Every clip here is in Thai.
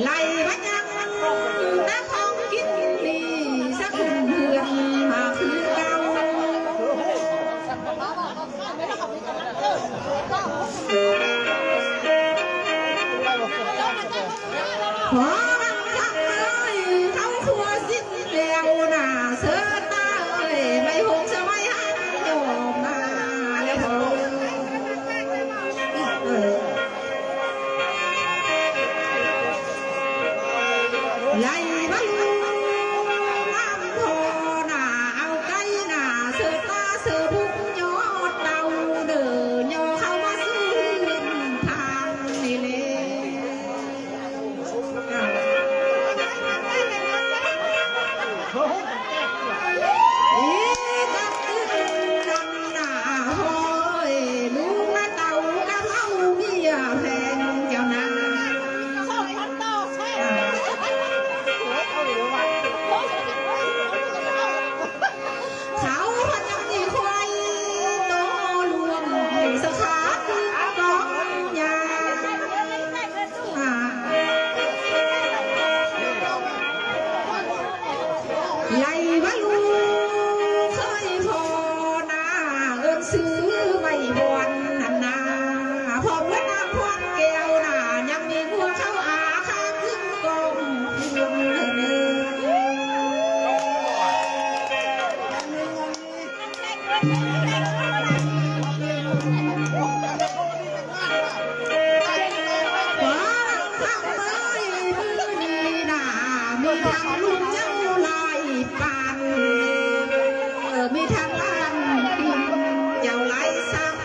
ไล่บัญญัติน้าทองกินดีสักเดือนมาคือเก่าขอบังคับเลยเขาทัวสิ้นแล้วน่าเสือตาเอ้ยไม่หงสมัยหันโยมมาแล้วพอไล่บรรลุน้ำพอหน้าเอาไก่หน้าเสือตาเสือบุกยอดเดาเดินยอเข้ามาซื้อทางนี่เลยไล่บรรลุเคยพอหน้าเอิ้นซื้อไม่บวนนั่นนาพอเมื่อน้ำควันแก้วหน้ายังมีหัวเข้าอาข้าขึ้นกองเพื่อนความทำไมมือดีหน้ามีทางลุงเจ้าลายปานมีทางบ้านเจ้าไล่ซ้ำ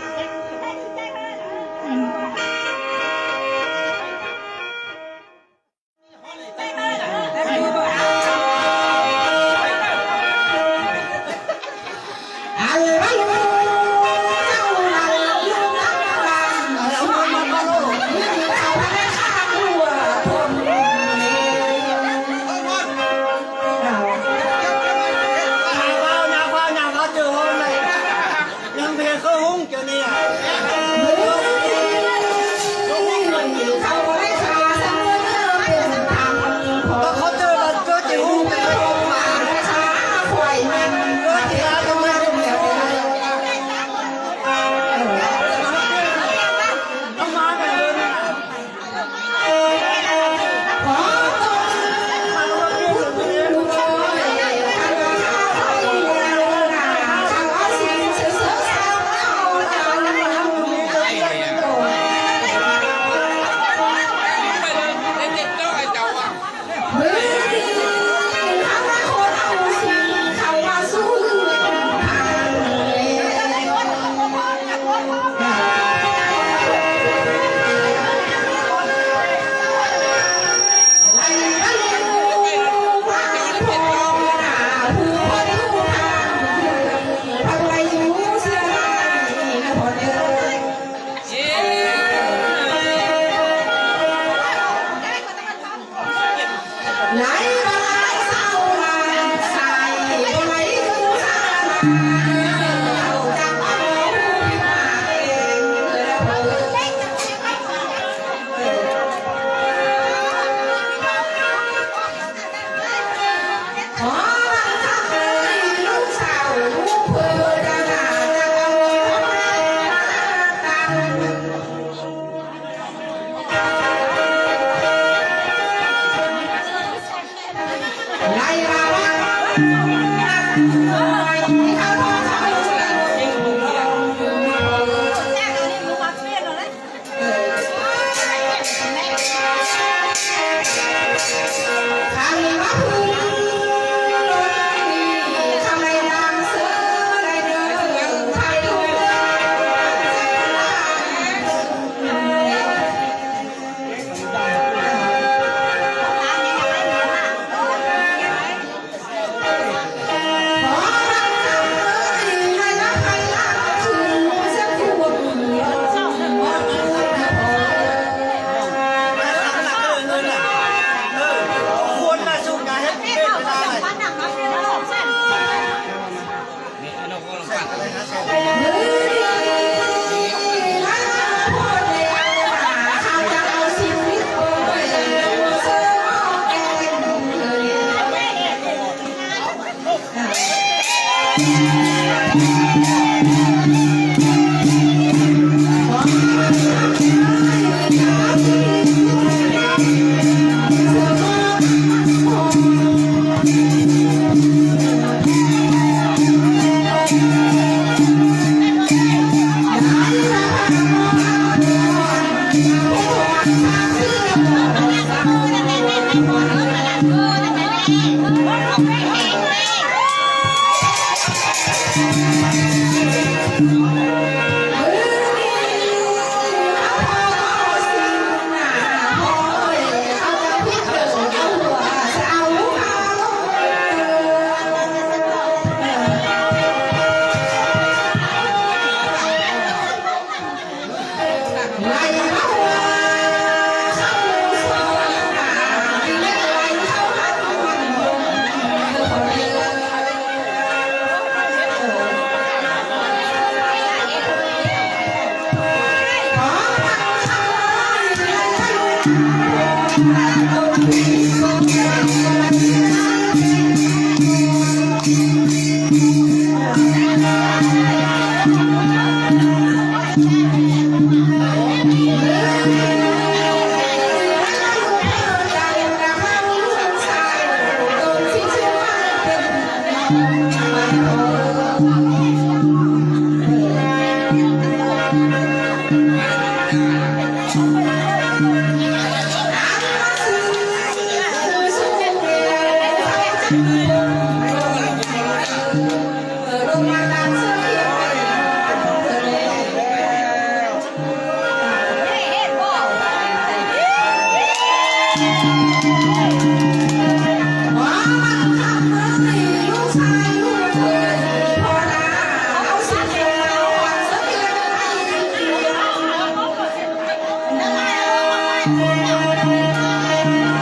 Hãy subscribe cho kênh Ghiền Mì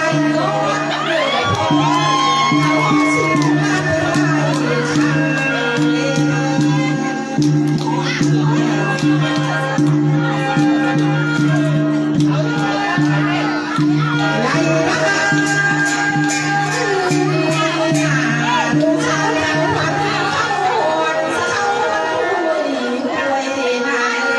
Gõ để không bỏ lỡ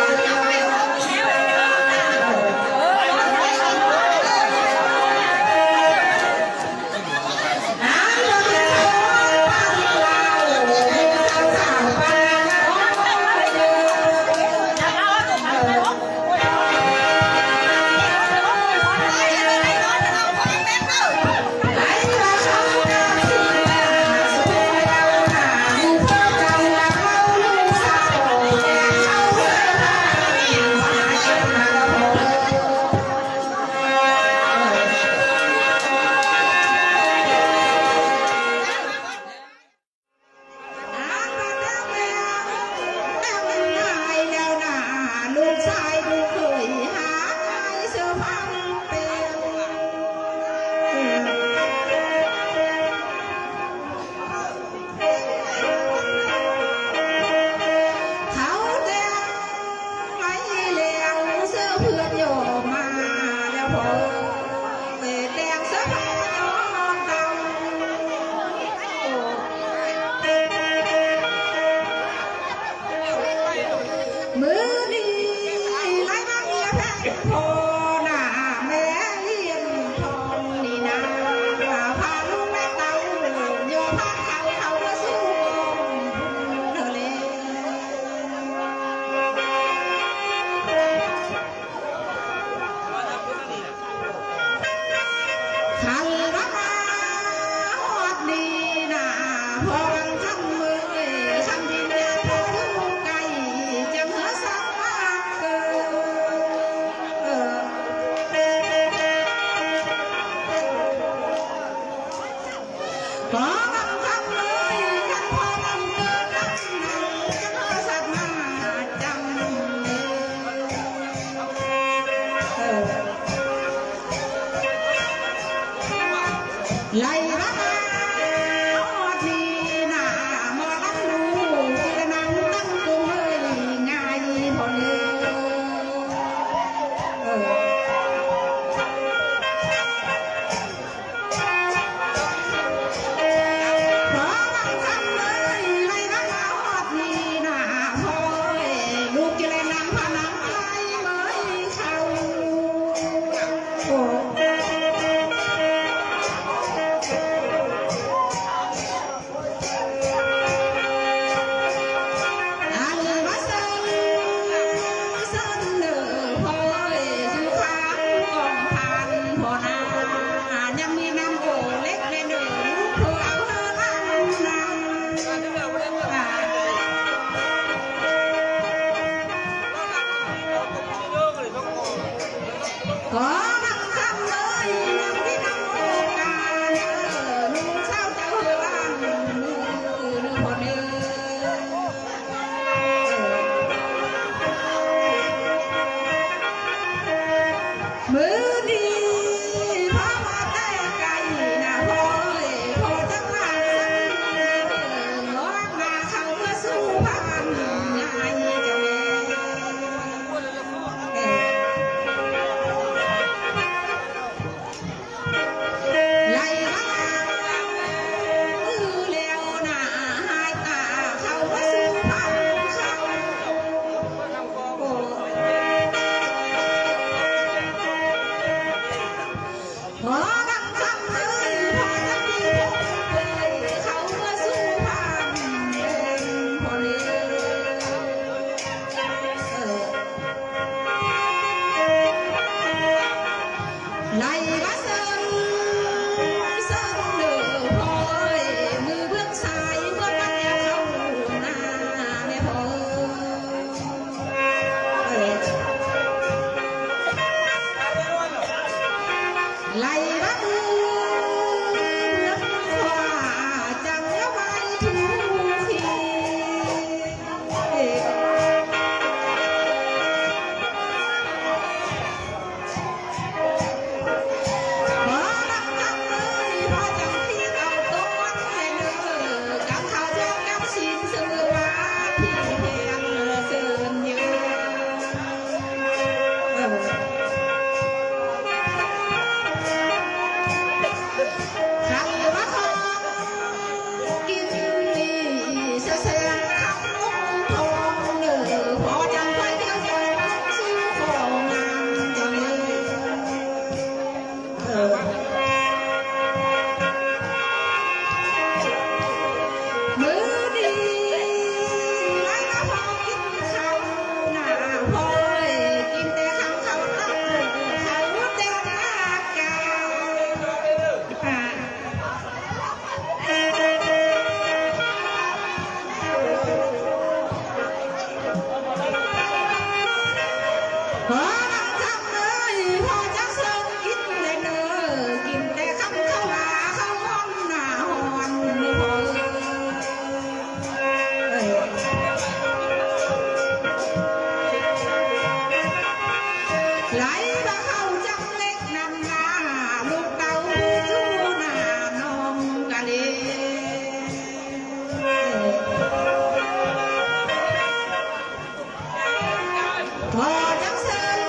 พอจังเซิน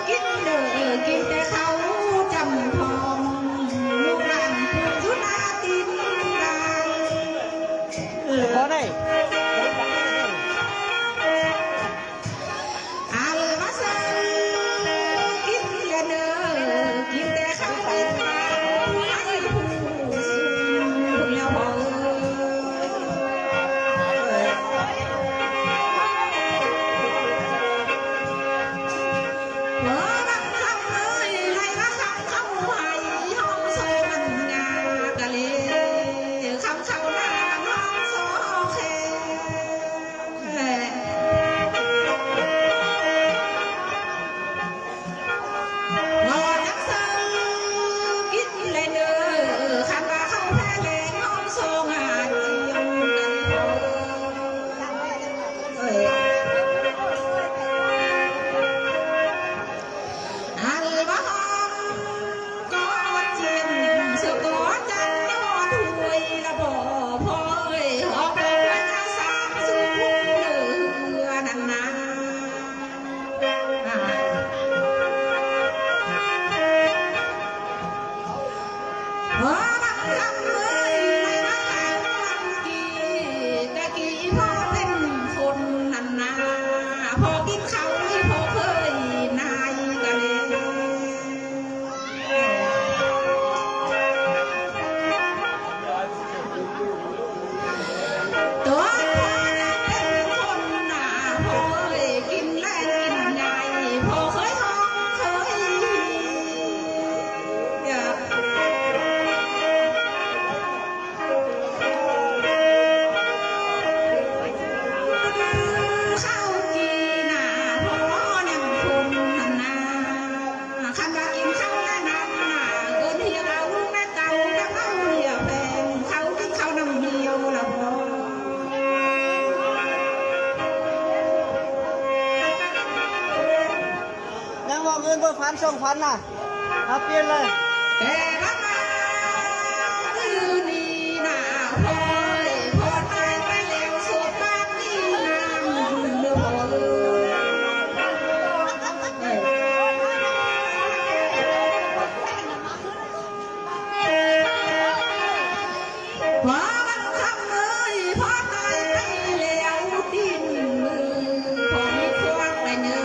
กินเด้อกินแต่เขาจำทองลูกหลานผู้สุนาตินดาพอได้อาลมาเซินกินเด้อกินแต่เขาเป็นบางให้ผู้สูงแล้วพอฟันส่งฟันน่ะเอาเปลี่ยนเลยแต่ละมาลือนี่นาพอยพอตายไปแล้วสุดบ้านนี่น้ำเดือดพอมันทำเลยพอตายไปแล้วดินมือพอมีควงไปเนื้อ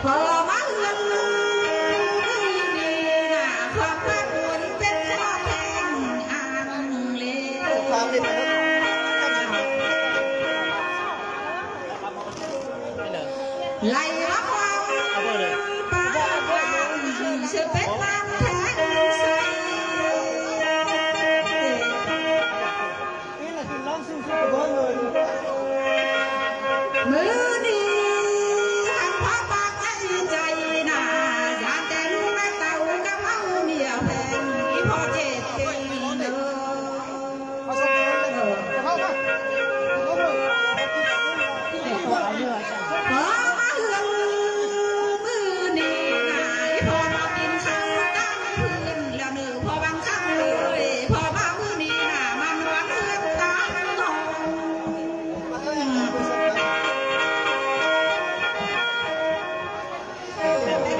พอมาเฮือนนี่นะความรักวนเป็นข้อแพงอ่างเลความเด็ดไปไล่ละความปากหวานเชื่อเป็นน้ำแข็งใสนี่แหละคือร้องสู้ๆเบิ้ลเลยมือดีหันพ่อปากใจน่ะอยากแต่ลูกและเต่ากับเอาเมียแพงอีพ่อเจ็บจริงเด้อเข้ามาพอมาเฮือนมือนี่น่ะอีพ่อมากินข้าวตั้งพื้นแล้วเนื้อพอบางครั้งเลยพอมามือนี่น่ะมันหวานเฮือนตาทอง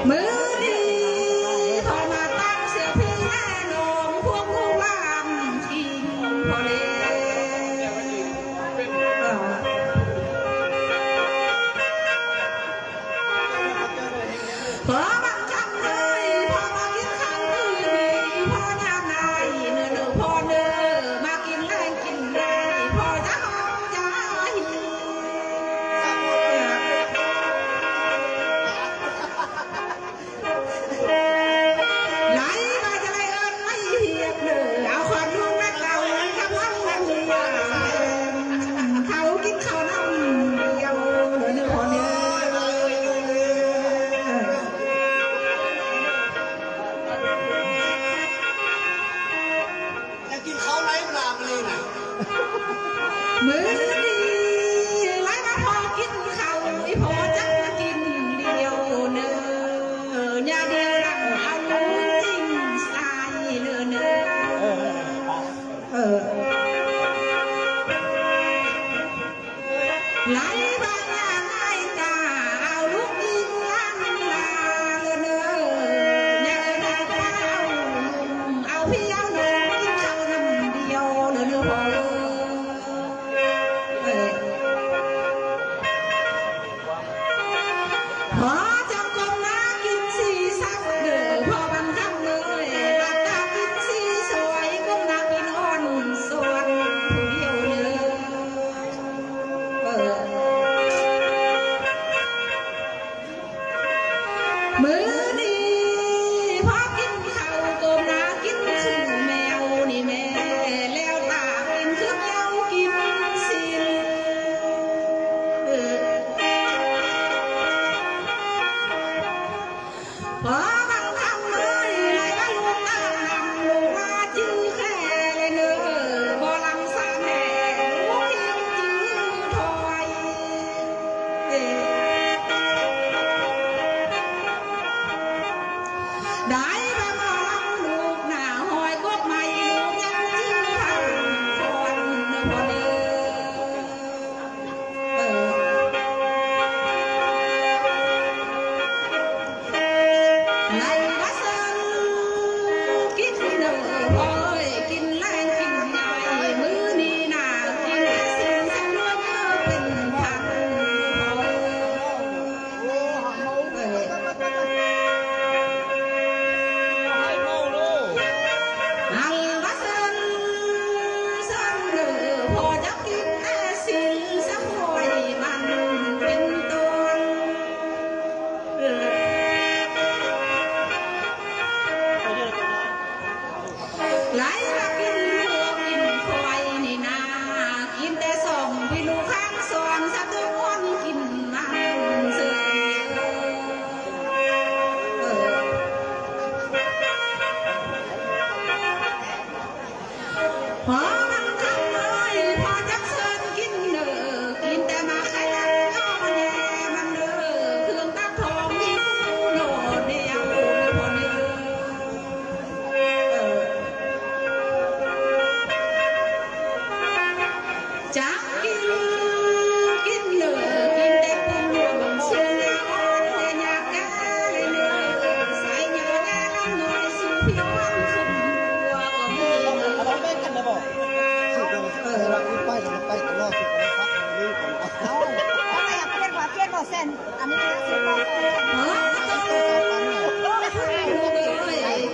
มือดีพอมาตั้งเสียพี่แม่นงพวกผู้ว่างทิ้งพอเลยพอบางคำเลยพอมากินข้าวคืนนี้พอยามนายเนื้อพอเนื้อมากินแรงกินแรงพอจะหอมจะหิวไหลมาจะไหลเอิญไม่เหียบเลยเอาความลูกแม่เก่ากับพังนั่งเรียเขากินข้าวน้ำเดียวเนื้อพอเนื้ออยากกินข้าวไร้ปลาเลยนะมือดีไล่มาพอกินข้าวอีพอจักมากินเดียวเนื้อยาเดียวรักเอาลูกทิ้งใส่เนื้อเออ พี่เอาหนูกินข้าวน้ำเดียวเนื้อพอพอจำกลมน้ากินสีสักเด้อพอบันคำเลยหลับตากินสีสวยก้มหน้ากินอ่อนส่วนผู้เดียวเลยมือนี้พอกินข้าวก้มหน้ากินคือแมวนี่แม่แล้วตากินคือแมวกินสินพอบังคำเลยไหลว่าลูกตานำลูกว่าจื้อแค่เลยเนอบ่ลำสาแม่ลูกทิ้งจื้อถอยได้ไปมอลำลูกหน้าหอยกบไม่ลูกยังจื้อทางคนบ่เด้ไหลว่าเซิงกินเด้อโอ้ยกินแรงกินใหญ่มื้อนี้น่ากินสิ่งสำรวจเป็นพันอันว่าเซิงเด้อพอจะกินแต่สิ่งสักหน่อยมันเป็นต้นไหลมากินลูกกินควายนี่นากินแต่ส่งพี่ลูกข้างสอนสะดุ้งวันกินน้ำเสืพอมันคำเลยพอจักเซินกินเด้อกินแต่มาแค่ย่อแย่มันเด้อเครื่องตักทองยิ้วโน่เดียวพอเด้อจักกินเด้อกินแต่ปูเสียงอ่อนเสียงแก่เลยเด้อใส่เนื้อแน่ลำหน่อยสู่ผิววันคุมหัวก็มี เราไปกันนะบอกสุดเลยเราไปตลอดสุดเลยฟักเลยก่อนเอา ถ้าอยากเปลี่ยนว่าเปลี่ยนบ่เส้นอันนี้นะสิบ่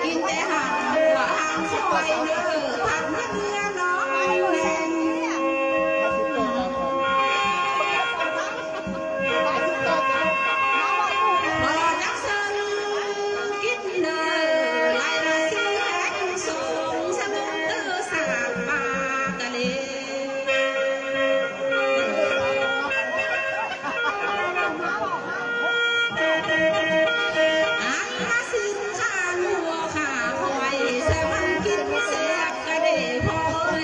กินแต่หางหัวหางซอยเด้อผักเนื้อน้องแดงพอจักเซิงกินเด้อไล่มาสิแหกส่งสะบุกเด้อสาบปากะเลอันมาสินข้างัวข้าคอยแซ่บมันกินแซ่บกะเด้พอเอ้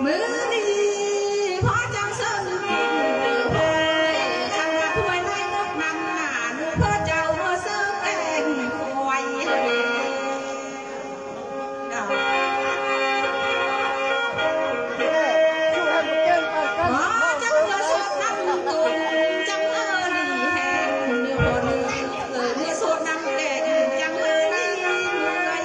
มือนี้พอจังเสิร์ฟกินหรือพอขันมาถ้วยไล่นกนำหน้าหนูเพื่อเจ้าเมื่อเสิร์ฟแกงควายพอจังเมื่อสดน้ำตุนจังนี่แห้งเนื้อพอเนื้อเมื่อสดน้ำแดงจังนี่เมื่อย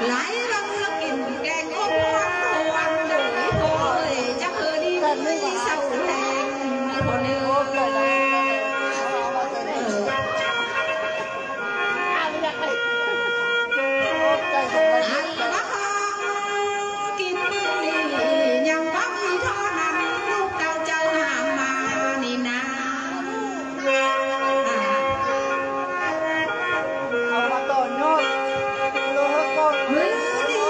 ไหลลงกินแกงอ้อมหวานเลยพอจังดีไม่เศร้าแหงพอเนื้อกินนี่ยังบ่มีเท่านั้นลูกเต้าเจ้าหามมานี่นะ เอามาต่อยอดโลหะก้อน มือดี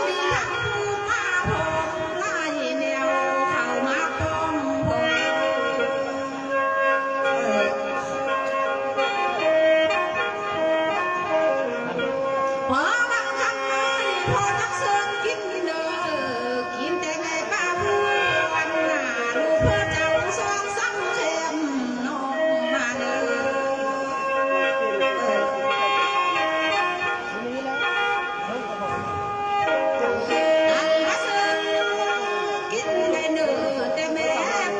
มีทั้งผู้มาผมไล่แนวเข้ามาป้องผมพอบางคำเลยพอนักเสิร์ฟกินเด้อกินแต่ไงป้าผู้วันหน้าลูกเพื่อเจ้าสองซ้ำเข้มน้องมาเด้อ อันมาเสิร์ฟกินได้เนื้อแต่แม่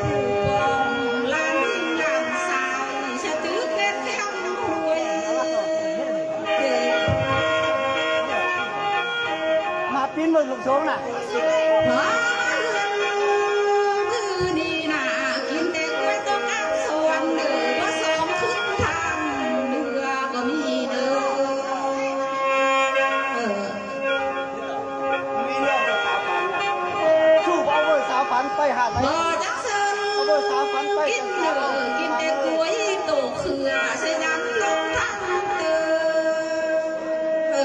ผู้ปองลานวิ่งลานสายสะตึกเล่นแถวหวย มาปิ้นบนลูกโซ่น่ะ พอมือนี่น่ะกินแต่กล้วยต้มน้ำสวนเด้อว่าสองขึ้นทางเนื้อก็มีเด้อ มีเรื่องกับสาวฝันสู้เอาเว้ยสาวฝันไปหาดไหน พอจักเสิร์ฟกินเด้อกินแต่กล้วยโตเขือใส่น้ำลงทางเด้อ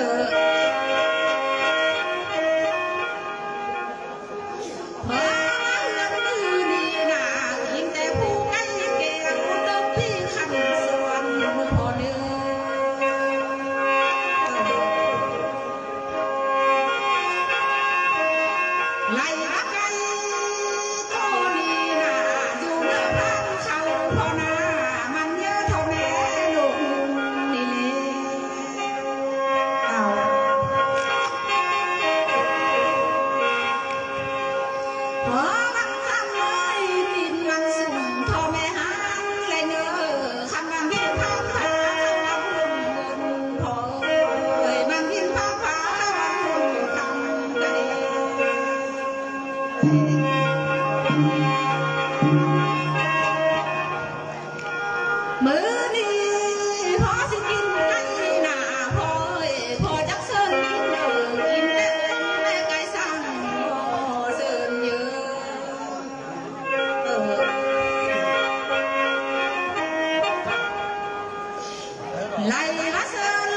พอมือนี่น่ะกินแต่ผู้ไก่แก่ผู้ดอกพี่ขันสวนพอเนื้อไหลละไก่ตัวนี้น่ะอยู่เนื้อพันเขาพอหน้ามันเยอะเท่าแม่ลูกนี่เลยเอา พอบางคำเลยดินมันสูงพอแม่หางเลยเนอคำมันพินพาพาเข้าลำบนพอมันพินพาพาเข้าลำคำใดมือนี้พอสิกินไก่หน้าพอจักเสิร์ฟกินเด้อกินแต่ไก่สั่งเสิร์ฟเยอะไหลละเสิร์ฟ